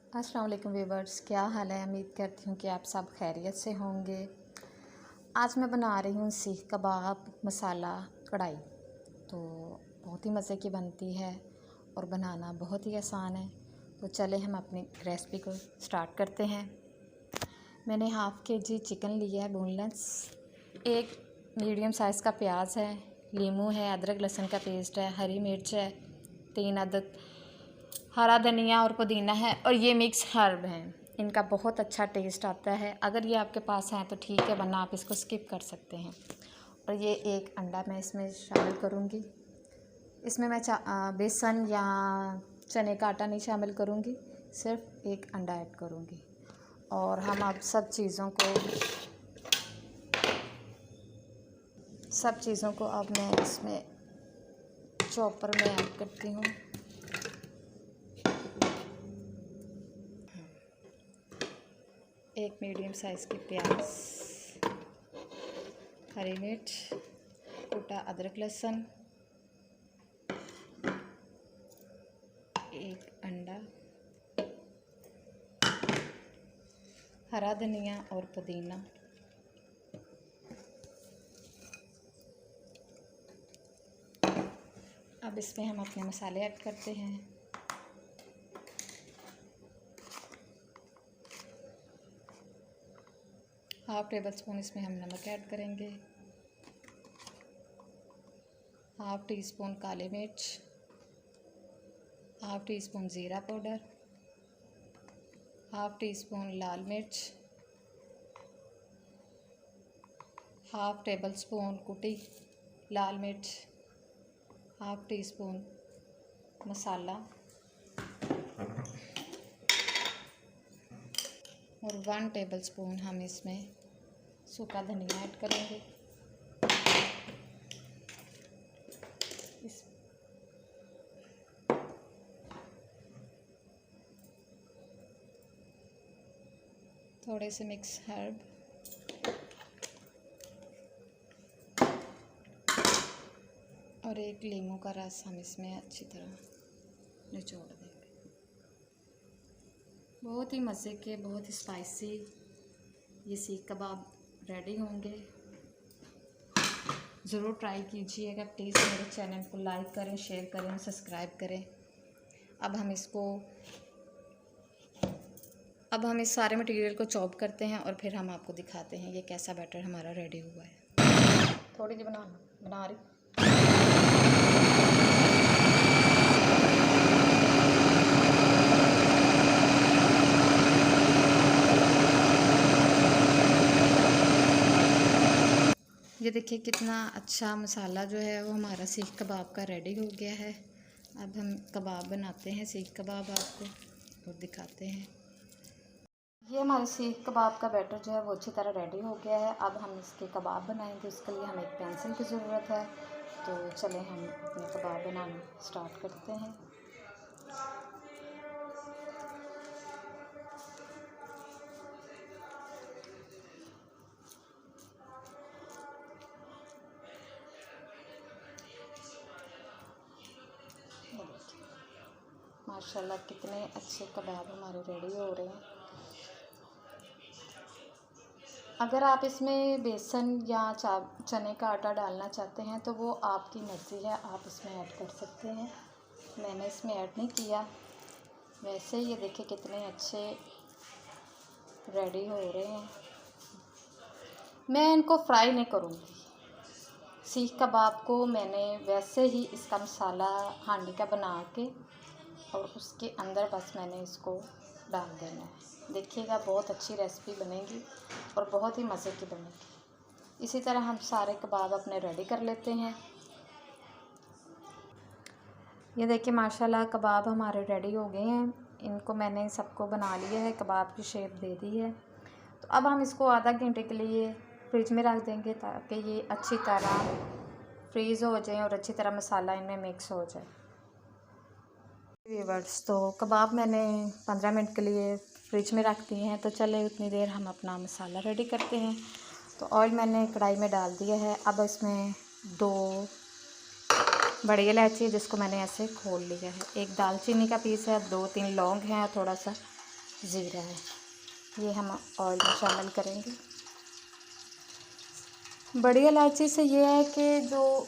अस्सलाम वालेकुम व्यूवर्स, क्या हाल है। उम्मीद करती हूँ कि आप सब खैरियत से होंगे। आज मैं बना रही हूँ सीख कबाब मसाला कढ़ाई। तो बहुत ही मज़े की बनती है और बनाना बहुत ही आसान है। तो चले हम अपनी रेसिपी को स्टार्ट करते हैं। मैंने हाफ़ केजी चिकन लिया है बोनलेस, एक मीडियम साइज़ का प्याज है, नींबू है, अदरक लहसुन का पेस्ट है, हरी मिर्च है, 3 अदद हरा धनिया और पुदीना है और ये मिक्स हर्ब हैं। इनका बहुत अच्छा टेस्ट आता है। अगर ये आपके पास हैं तो ठीक है, वरना आप इसको स्किप कर सकते हैं। और ये एक अंडा मैं इसमें शामिल करूँगी। इसमें मैं बेसन या चने का आटा नहीं शामिल करूँगी, सिर्फ एक अंडा ऐड करूँगी। और हम अब सब चीज़ों को अब मैं इसमें चॉपर में ऐड करती हूँ। एक मीडियम साइज़ की प्याज, हरी मिर्च, कूटा अदरक लहसुन, एक अंडा, हरा धनिया और पुदीना। अब इसमें हम अपने मसाले ऐड करते हैं। हाफ़ टेबल स्पून इसमें हम नमक ऐड करेंगे, हाफ़ टी स्पून काली मिर्च, हाफ़ टी स्पून ज़ीरा पाउडर, हाफ़ टी स्पून लाल मिर्च, हाफ़ टेबल स्पून कुटी लाल मिर्च, हाफ़ टी स्पून मसाला और 1 टेबल स्पून हम इसमें सूखा धनिया ऐड करेंगे। थोड़े से मिक्स हर्ब और एक नींबू का रस हम इसमें अच्छी तरह निचोड़ देंगे। बहुत ही मज़े के, बहुत ही स्पाइसी ये सीख कबाब रेडी होंगे। ज़रूर ट्राई कीजिएगा। प्लीज़ मेरे चैनल को लाइक करें, शेयर करें, सब्सक्राइब करें। अब हम इस सारे मटेरियल को चॉप करते हैं और फिर हम आपको दिखाते हैं ये कैसा बैटर हमारा रेडी हुआ है। थोड़ी सी बना रही। ये देखिए कितना अच्छा मसाला जो है वो हमारा सीख कबाब का रेडी हो गया है। अब हम कबाब बनाते हैं, सीख कबाब आपको और दिखाते हैं। ये हमारे सीख कबाब का बैटर जो है वो अच्छी तरह रेडी हो गया है। अब हम इसके कबाब बनाएंगे, उसके लिए हमें एक पेंसिल की ज़रूरत है। तो चलें हम अपने कबाब बनाना स्टार्ट करते हैं। माशाल्लाह कितने अच्छे कबाब हमारे रेडी हो रहे हैं। अगर आप इसमें बेसन या चने का आटा डालना चाहते हैं तो वो आपकी मर्ज़ी है, आप इसमें ऐड कर सकते हैं। मैंने इसमें ऐड नहीं किया। वैसे ये देखिए कितने अच्छे रेडी हो रहे हैं। मैं इनको फ्राई नहीं करूँगी। सीख कबाब को मैंने वैसे ही इसका मसाला हांडी का बना के और उसके अंदर बस मैंने इसको डाल देना है। देखिएगा बहुत अच्छी रेसिपी बनेगी और बहुत ही मज़े की बनेगी। इसी तरह हम सारे कबाब अपने रेडी कर लेते हैं। ये देखिए माशाल्लाह कबाब हमारे रेडी हो गए हैं। इनको मैंने सबको बना लिया है, कबाब की शेप दे दी है। तो अब हम इसको आधा घंटे के लिए फ्रिज में रख देंगे ताकि ये अच्छी तरह फ्रीज़ हो जाए और अच्छी तरह मसाला इनमें मिक्स हो जाए। व्यूअर्स, तो कबाब मैंने 15 मिनट के लिए फ्रिज में रख दिए हैं। तो चले उतनी देर हम अपना मसाला रेडी करते हैं। तो ऑयल मैंने कढ़ाई में डाल दिया है। अब इसमें 2 बड़ी इलायची जिसको मैंने ऐसे खोल लिया है, एक दालचीनी का पीस है, 2-3 लौंग हैं और थोड़ा सा ज़ीरा है, ये हम ऑयल में शामिल करेंगे। बड़ी इलायची से ये है कि जो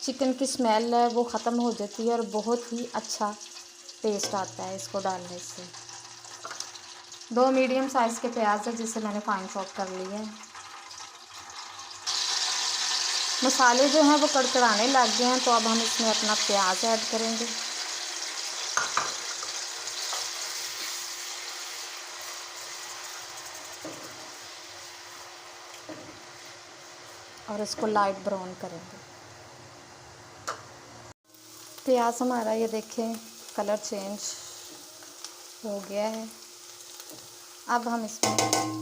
चिकन की स्मेल है वो ख़त्म हो जाती है और बहुत ही अच्छा टेस्ट आता है इसको डालने से। 2 मीडियम साइज़ के प्याज है जिसे मैंने फाइन चॉप कर लिया है। मसाले जो हैं वो कड़कड़ाने लग गए हैं, तो अब हम इसमें अपना प्याज ऐड करेंगे। और इसको लाइट ब्राउन करेंगे। प्याज हमारा ये देखें कलर चेंज हो गया है। अब हम इसमें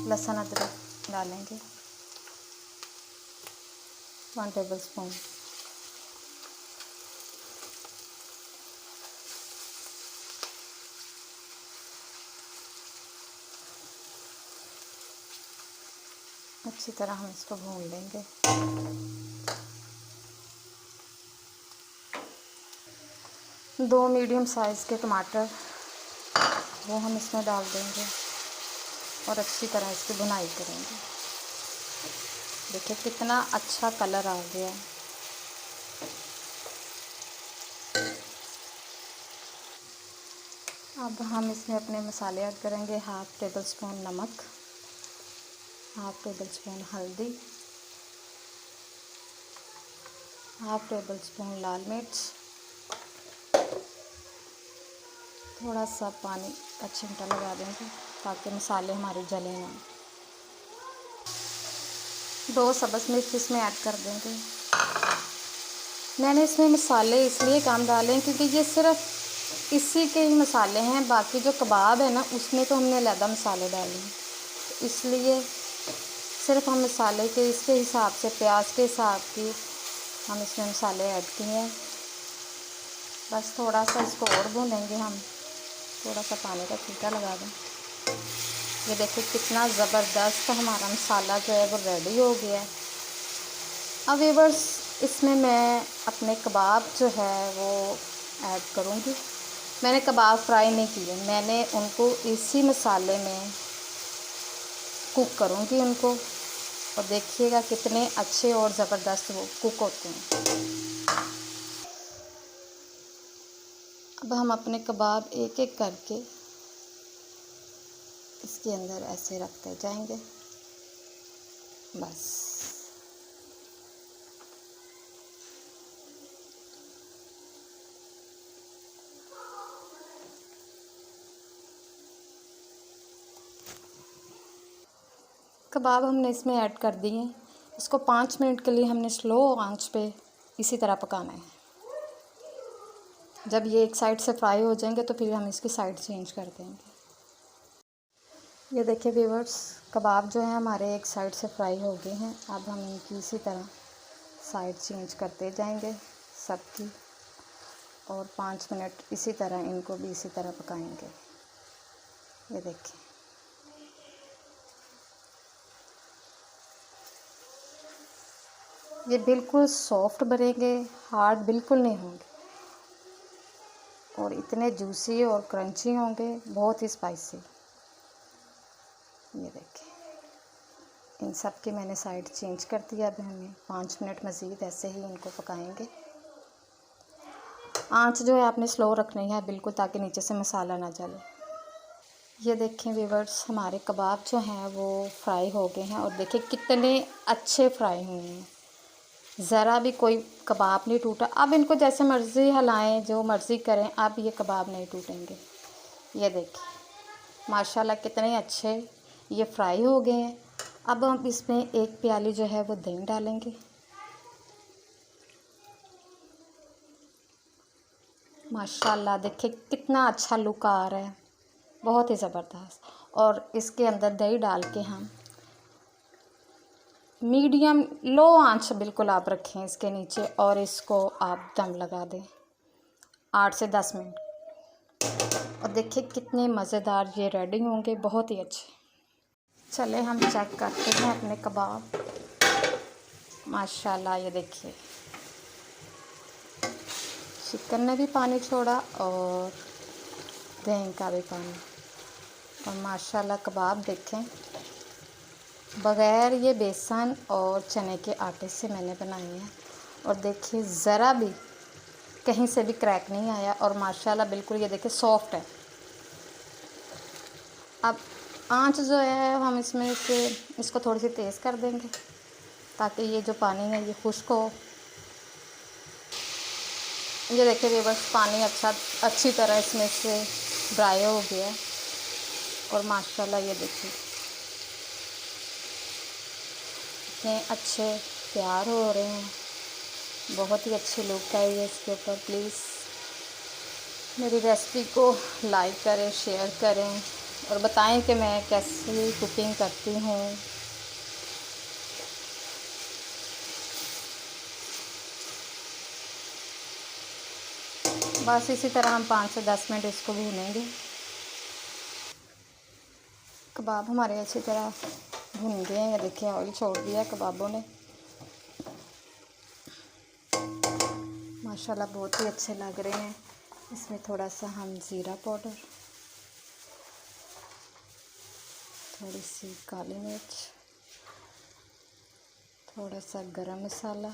लहसुन अदरक डालेंगे 1 टेबलस्पून। अच्छी तरह हम इसको भून लेंगे। दो मीडियम साइज़ के टमाटर वो हम इसमें डाल देंगे और अच्छी तरह इसकी भुनाई करेंगे। देखिए कितना अच्छा कलर आ गया है। अब हम इसमें अपने मसाले ऐड करेंगे। 1/2 टेबलस्पून नमक, 1/2 टेबलस्पून हल्दी, 1/2 टेबलस्पून लाल मिर्च, थोड़ा सा पानी का छिंटा लगा देंगे ताकि मसाले हमारे जले ना। 2 सब्ज़ मिर्च इसमें ऐड कर देंगे। मैंने इसमें मसाले इसलिए कम डाले क्योंकि ये सिर्फ इसी के ही मसाले हैं, बाकी जो कबाब है ना उसमें तो हमने अलग मसाले डाले हैं, इसलिए सिर्फ हम मसाले के इसके हिसाब से प्याज के हिसाब की हम इसमें मसाले ऐड किए हैं। बस थोड़ा सा इसको और भूनेंगे हम। थोड़ा सा पानी का छींटा लगा दें। ये देखिए कितना ज़बरदस्त हमारा मसाला जो है वो रेडी हो गया है। अब व्यूअर्स इसमें मैं अपने कबाब जो है वो ऐड करूँगी। मैंने कबाब फ्राई नहीं किए, मैंने उनको इसी मसाले में कुक करूँगी उनको, और देखिएगा कितने अच्छे और ज़बरदस्त वो कुक होते हैं। अब हम अपने कबाब एक एक करके इसके अंदर ऐसे रखते जाएंगे। बस कबाब हमने इसमें ऐड कर दिए हैं। इसको 5 मिनट के लिए हमने स्लो आंच पे इसी तरह पकाना है। जब ये एक साइड से फ्राई हो जाएंगे तो फिर हम इसकी साइड चेंज कर देंगे। ये देखिए व्यूअर्स, कबाब जो है हमारे एक साइड से फ्राई हो गए हैं। अब हम इनकी इसी तरह साइड चेंज करते जाएंगे सबकी, और 5 मिनट इसी तरह इनको भी इसी तरह पकाएंगे। ये देखिए ये बिल्कुल सॉफ्ट बनेंगे, हार्ड बिल्कुल नहीं होंगे, और इतने जूसी और क्रंची होंगे, बहुत ही स्पाइसी। ये देखिए इन सब की मैंने साइड चेंज कर दिया। अब हमें 5 मिनट मज़ीद ऐसे ही इनको पकाएंगे। आंच जो है आपने स्लो रखनी है बिल्कुल, ताकि नीचे से मसाला ना जले। ये देखें व्यूअर्स, हमारे कबाब जो हैं वो फ्राई हो गए हैं, और देखिए कितने अच्छे फ्राई हुए हैं, ज़रा भी कोई कबाब नहीं टूटा। अब इनको जैसे मर्ज़ी हिलाएं, जो मर्ज़ी करें, अब ये कबाब नहीं टूटेंगे। ये देखिए माशाल्लाह कितने अच्छे ये फ्राई हो गए हैं। अब हम इसमें 1 प्याली जो है वो दही डालेंगे। माशाल्लाह देखिए कितना अच्छा लुक आ रहा है, बहुत ही ज़बरदस्त। और इसके अंदर दही डाल के हम मीडियम लो आंच बिल्कुल आप रखें इसके नीचे, और इसको आप दम लगा दें 8 से 10 मिनट। और देखिए कितने मज़ेदार ये रेडी होंगे, बहुत ही अच्छे। चले हम चेक करते हैं अपने कबाब। माशाल्लाह ये देखिए चिकन ने भी पानी छोड़ा और दही का भी पानी। और माशाल्लाह कबाब देखें, बग़ैर ये बेसन और चने के आटे से मैंने बनाए हैं। और देखिए ज़रा भी कहीं से भी क्रैक नहीं आया और माशाल्लाह बिल्कुल ये देखिए सॉफ्ट है। अब आंच जो है हम इसमें से इसको थोड़ी सी तेज़ कर देंगे ताकि ये जो पानी है ये खुश्क हो। ये देखिए ये बस पानी अच्छी तरह इसमें से ड्राई हो गया है। और माशाल्लाह ये देखिए इतने अच्छे तैयार हो रहे हैं, बहुत ही अच्छी लुक आई है इसके ऊपर। प्लीज़ मेरी रेसिपी को लाइक करें, शेयर करें और बताएं कि मैं कैसे कुकिंग करती हूँ। बस इसी तरह हम 5 से 10 मिनट इसको भूनेंगे। कबाब हमारे अच्छी तरह भुन गए हैं। देखिए ऑयल छोड़ दिया है कबाबों ने। माशाल्लाह बहुत ही अच्छे लग रहे हैं। इसमें थोड़ा सा हम ज़ीरा पाउडर, थोड़ी सी काली मिर्च, थोड़ा सा गरम मसाला,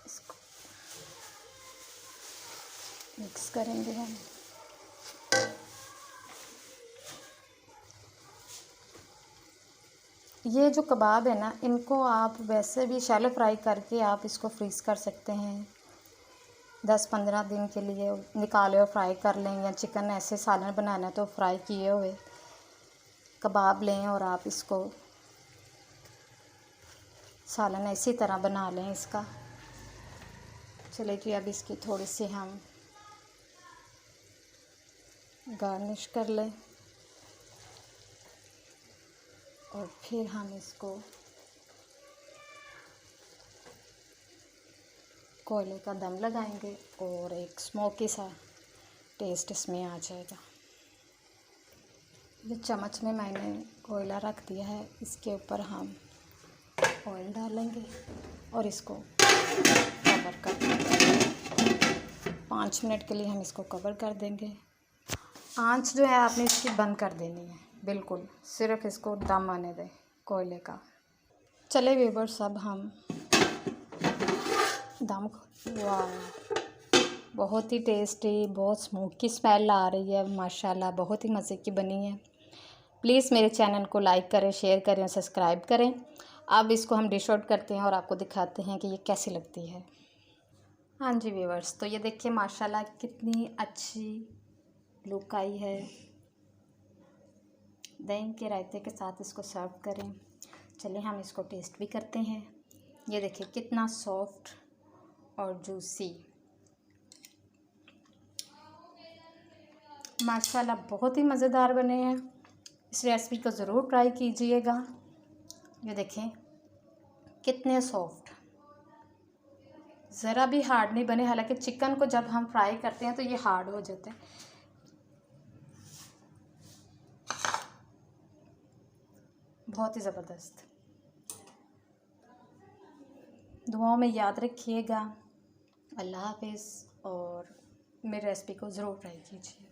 इसको मिक्स करेंगे हम। ये जो कबाब है ना, इनको आप वैसे भी शैलो फ्राई करके आप इसको फ्रीज़ कर सकते हैं 10-15 दिन के लिए। निकाले और फ्राई कर लें, या चिकन ऐसे सालन बनाना है तो फ्राई किए हुए कबाब लें और आप इसको सालन इसी तरह बना लें इसका। चलिए जी अब इसकी थोड़ी सी हम गार्निश कर लें और फिर हम इसको कोयले का दम लगाएंगे और एक स्मोकी सा टेस्ट इसमें आ जाएगा। ये चम्मच में मैंने कोयला रख दिया है, इसके ऊपर हम ऑयल डालेंगे और इसको कवर कर देंगे। 5 मिनट के लिए हम इसको कवर कर देंगे। आंच जो है आपने इसकी बंद कर देनी है, बिल्कुल सिर्फ इसको दम आने दें कोयले का। चले व्यूअर्स अब हम दम, वाह बहुत ही टेस्टी, बहुत स्मोकी स्मेल आ रही है माशाल्लाह, बहुत ही मज़े की बनी है। प्लीज़ मेरे चैनल को लाइक करें, शेयर करें और सब्सक्राइब करें। अब इसको हम डिश आउट करते हैं और आपको दिखाते हैं कि ये कैसी लगती है। हाँ जी व्यूअर्स, तो ये देखिए माशाल्लाह कितनी अच्छी लुक आई है। दही के रायते के साथ इसको सर्व करें। चलिए हम इसको टेस्ट भी करते हैं। ये देखिए कितना सॉफ्ट और जूसी, माशाल्लाह बहुत ही मज़ेदार बने हैं। इस रेसिपी को ज़रूर ट्राई कीजिएगा। ये देखें कितने सॉफ्ट, ज़रा भी हार्ड नहीं बने। हालांकि चिकन को जब हम फ्राई करते हैं तो ये हार्ड हो जाते हैं। बहुत ही ज़बरदस्त। दुआओं में याद रखिएगा। अल्लाह हाफ़िज़ और मेरी रेसिपी को ज़रूर ट्राई कीजिए।